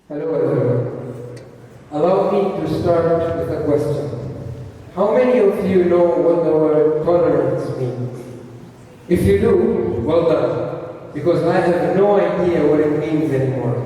Hello everyone. Allow me to start with a question. How many of you know what the word tolerance means? If you do, well done, because I have no idea what it means anymore.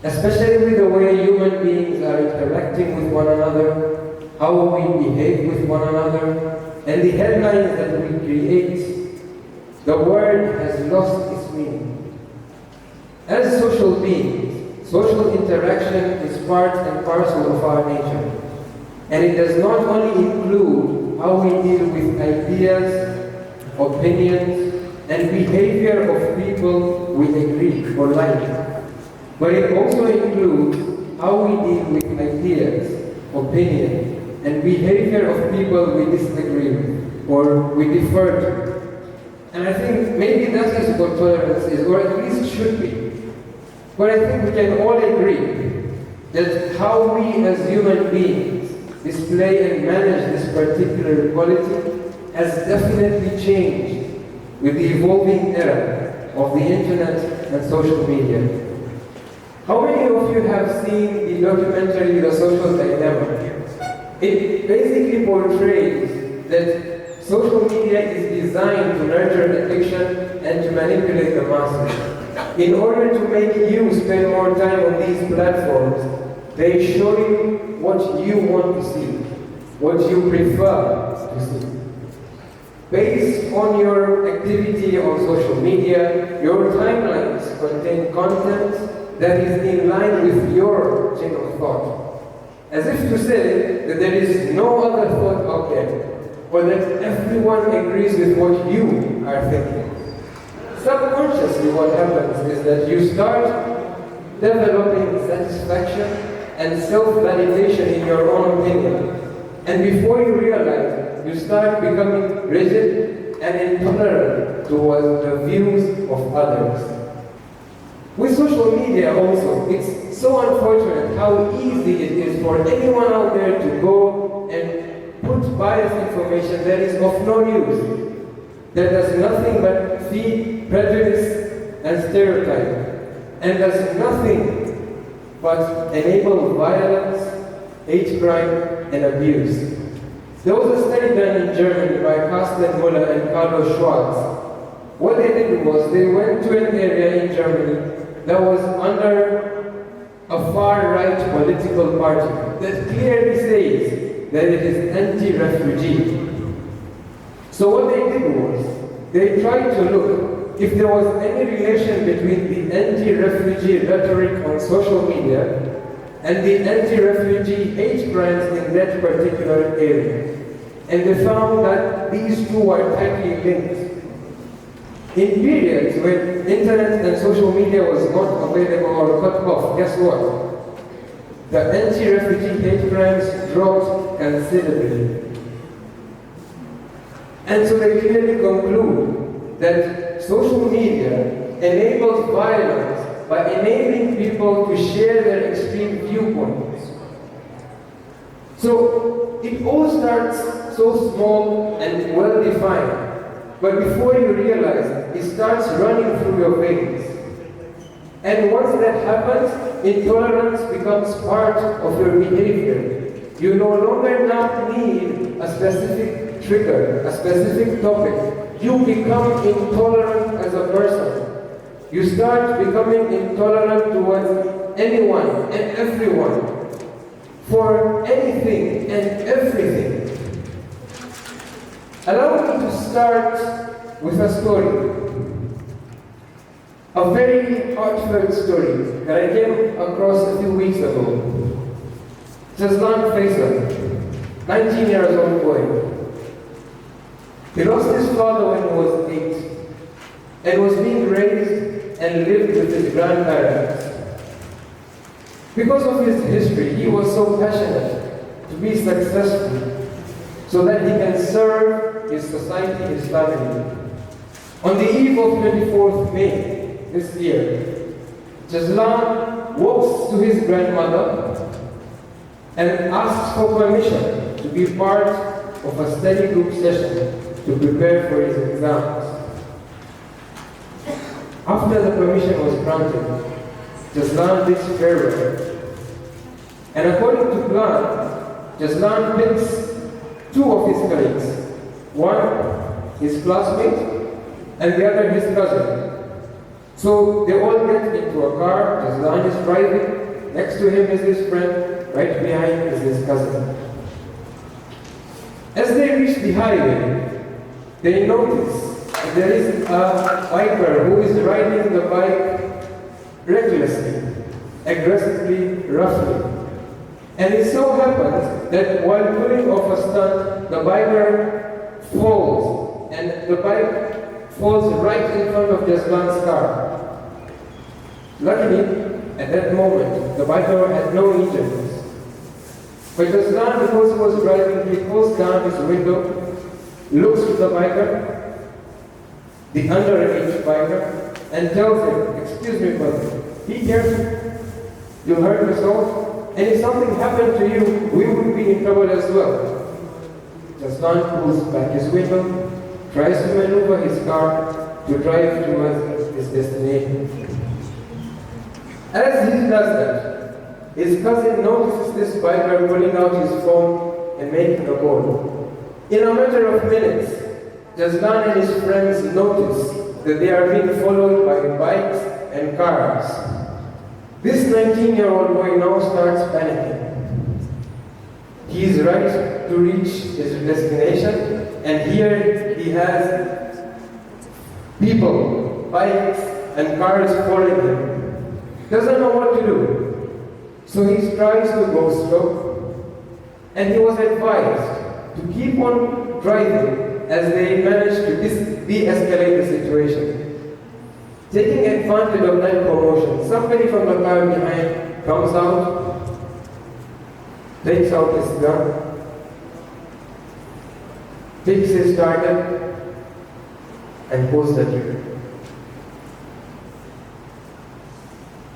Especially with the way human beings are interacting with one another, how we behave with one another, and the headlines that we create, the word has lost its meaning. As social beings, social interaction is part and parcel of our nature. And it does not only include how we deal with ideas, opinions, and behavior of people we agree or like, but it also includes how we deal with ideas, opinions, and behavior of people we disagree with or we defer to. And I think maybe that is what tolerance is, or at least should be. But I think we can all agree that how we as human beings display and manage this particular quality has definitely changed with the evolving era of the internet and social media. How many of you have seen the documentary The Social Dilemma? It basically portrays that social media is designed to nurture addiction and to manipulate the masses. In order to make you spend more time on these platforms, they show you what you want to see, what you prefer to see. Based on your activity on social media, your timelines contain content that is in line with your chain of thought. As if to say that there is no other thought out there, or that everyone agrees with what you are thinking. Subconsciously, what happens is that you start developing satisfaction and self-validation in your own opinion. And before you realize, you start becoming rigid and intolerant towards the views of others. With social media also, it's so unfortunate how easy it is for anyone out there to go and put biased information that is of no use, that does nothing but feed prejudice and stereotype, and does nothing but enable violence, hate crime, and abuse. There was a study done in Germany by Carsten Muller and Carlos Schwarz. What they did was they went to an area in Germany that was under a far-right political party that clearly says that it is anti-refugee. So what they did was they tried to look if there was any relation between the anti-refugee rhetoric on social media and the anti-refugee hate crimes in that particular area. And they found that these two are tightly linked. In periods when internet and social media was not available or cut off, guess what? The anti-refugee hate crimes dropped considerably. And so they clearly conclude that social media enables violence by enabling people to share their extreme viewpoints. So it all starts so small and well-defined, but before you realize it starts running through your veins. And once that happens, intolerance becomes part of your behavior. You no longer now need a specific trigger, a specific topic. You become intolerant as a person. You start becoming intolerant towards anyone and everyone, for anything and everything. Allow me to start with a story. A very heartfelt story that I came across a few weeks ago. Jazlan Faisal, 19 years old boy. He lost his father when he was 8 and was being raised and lived with his grandparents. Because of his history, he was so passionate to be successful so that he can serve his society, his family. On the eve of 24th May this year, Jazlan walks to his grandmother and asks for permission to be part of a study group session to prepare for his exams. After the permission was granted, Jaslan bids farewell. And according to plan, Jaslan picks two of his colleagues. One, his classmate, and the other, his cousin. So they all get into a car. Jaslan is driving. Next to him is his friend. Right behind is his cousin. As they reach the highway, they notice that there is a biker who is riding the bike recklessly, aggressively, roughly. And it so happens that while pulling off a stunt, the biker falls, and the bike falls right in front of Jaslan's car. Luckily, at that moment, the biker had no injuries. But Jaslan, because he was driving, he pulls down his window, looks to the biker, the underage biker, and tells him, "Excuse me, brother, be careful. You'll hurt yourself. And if something happened to you, we would be in trouble as well." Jaslan pulls back his window, tries to maneuver his car to drive towards his destination. As he does that, his cousin notices this biker pulling out his phone and making a call. In a matter of minutes, Jaslan and his friends notice that they are being followed by bikes and cars. This 19-year-old boy now starts panicking. He is right to reach his destination, and here he has people, bikes, and cars following him. Doesn't know what to do. So he tries to go slow, and he was advised to keep on driving as they manage to de-escalate the situation. Taking advantage of that commotion, somebody from the car behind comes out, takes out his gun, picks his target, and pulls the trigger.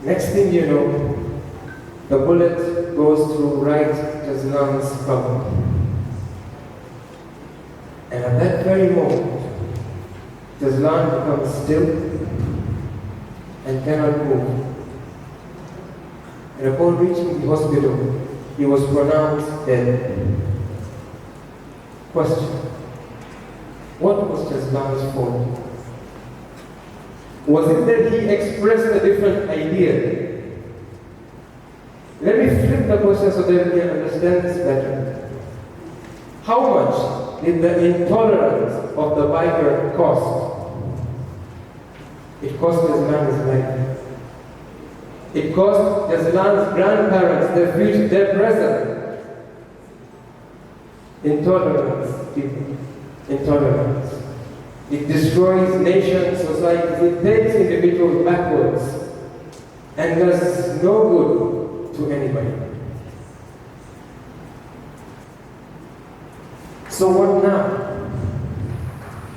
Next thing you know, the bullet goes through right Jaslan's stomach. And at that very moment, Jaslan becomes still and cannot move. And upon reaching the hospital, he was pronounced dead. Question: what was Jaslan's fault? Was it that he expressed a different idea? Let me flip the question so that we can understand this better. How much did the intolerance of the biker cost? It cost Jaslan his life. It cost Jaslan's grandparents their future, their present. Intolerance, people. Intolerance. It destroys nations, societies. It takes individuals backwards and does no good to anybody. So what now?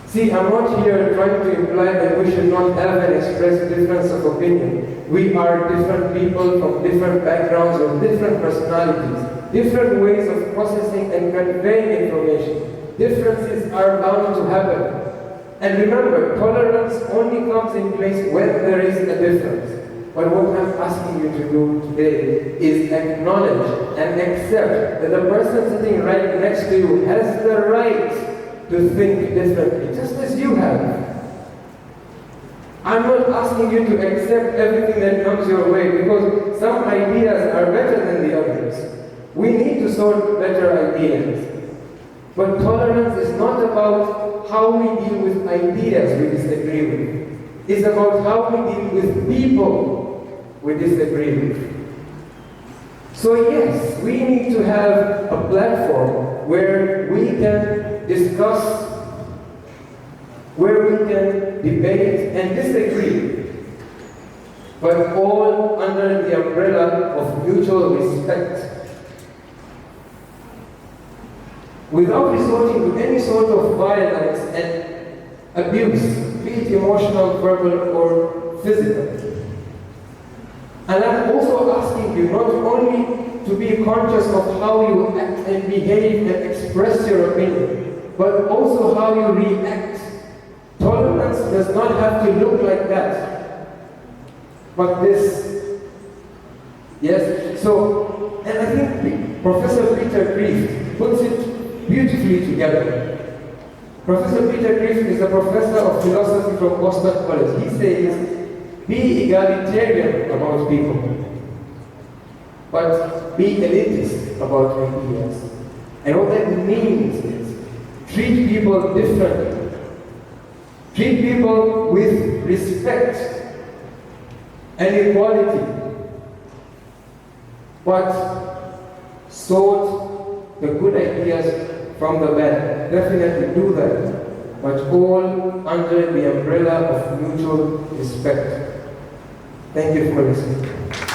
See, I'm not here trying to imply that we should not have and express difference of opinion. We are different people from different backgrounds or different personalities, different ways of processing and conveying information. Differences are bound to happen. And remember, tolerance only comes in place when there is a difference. But what I'm asking you to do today is acknowledge and accept that the person sitting right next to you has the right to think differently, just as you have. I'm not asking you to accept everything that comes your way, because some ideas are better than the others. We need to sort better ideas. But tolerance is not about how we deal with ideas we disagree with. It's about how we deal with people we disagree with. So yes, we need to have a platform where we can discuss, where we can debate and disagree, but all under the umbrella of mutual respect, without resorting to any sort of violence and abuse, be it emotional, verbal, or physical. And I'm also asking you not only to be conscious of how you act and behave and express your opinion, but also how you react. Tolerance does not have to look like that. But this Yes? So, and I think Professor Peter Kreeft puts it beautifully together. Professor Peter Kreeft is a professor of philosophy from Boston College. He says, be egalitarian about people, but be elitist about ideas. And what that means is, treat people differently. Treat people with respect and equality. But sort the good ideas from the bad. Definitely do that. But all under the umbrella of mutual respect. Thank you for listening.